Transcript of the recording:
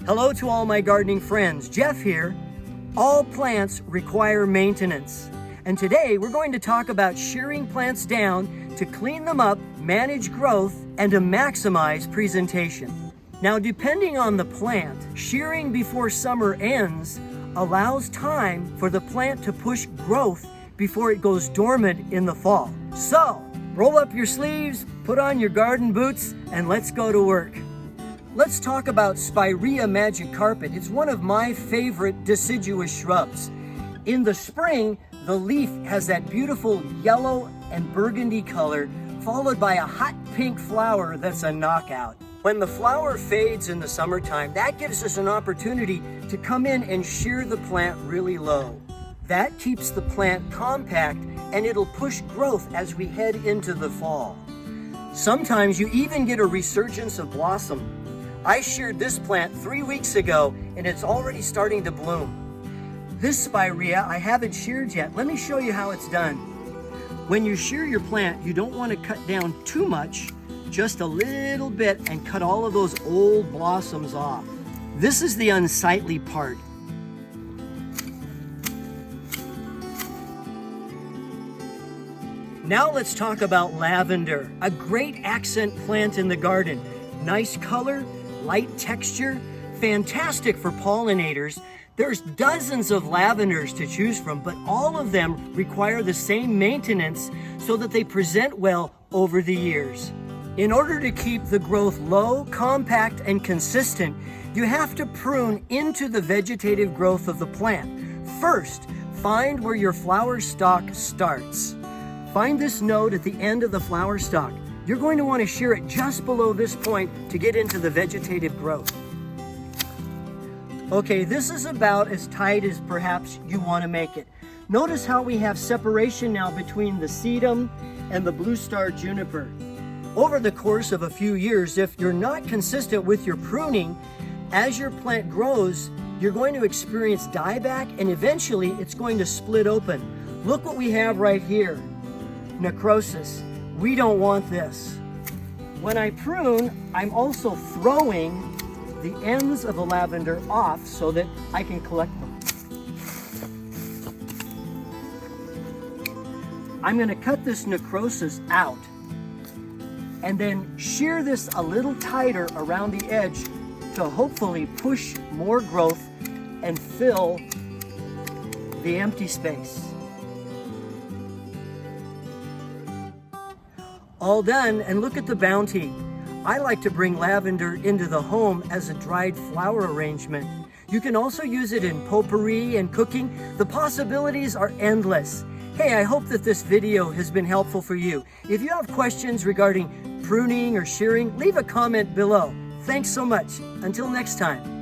Hello to all my gardening friends, Jeff here. All plants require maintenance. And today we're going to talk about shearing plants down to clean them up, manage growth, and to maximize presentation. Now, depending on the plant, shearing before summer ends allows time for the plant to push growth before it goes dormant in the fall. So, roll up your sleeves, put on your garden boots, and let's go to work. Let's talk about Spirea magic carpet. It's one of my favorite deciduous shrubs. In the spring, the leaf has that beautiful yellow and burgundy color, followed by a hot pink flower that's a knockout. When the flower fades in the summertime, that gives us an opportunity to come in and shear the plant really low. That keeps the plant compact and it'll push growth as we head into the fall. Sometimes you even get a resurgence of blossom. I sheared this plant 3 weeks ago and it's already starting to bloom. This Spirea I haven't sheared yet. Let me show you how it's done. When you shear your plant, you don't want to cut down too much, just a little bit, and cut all of those old blossoms off. This is the unsightly part. Now let's talk about lavender, a great accent plant in the garden. Nice color, light texture, fantastic for pollinators. There's dozens of lavenders to choose from, but all of them require the same maintenance so that they present well over the years. In order to keep the growth low, compact, and consistent, you have to prune into the vegetative growth of the plant. First, find where your flower stalk starts. Find this node at the end of the flower stalk. You're going to want to shear it just below this point to get into the vegetative growth. Okay, this is about as tight as perhaps you want to make it. Notice how we have separation now between the sedum and the blue star juniper. Over the course of a few years, if you're not consistent with your pruning, as your plant grows, you're going to experience dieback and eventually it's going to split open. Look what we have right here. Necrosis. We don't want this. When I prune, I'm also throwing the ends of the lavender off so that I can collect them. I'm going to cut this necrosis out and then shear this a little tighter around the edge to hopefully push more growth and fill the empty space. All done, and look at the bounty. I like to bring lavender into the home as a dried flower arrangement. You can also use it in potpourri and cooking. The possibilities are endless. Hey, I hope that this video has been helpful for you. If you have questions regarding pruning or shearing, leave a comment below. Thanks so much. Until next time.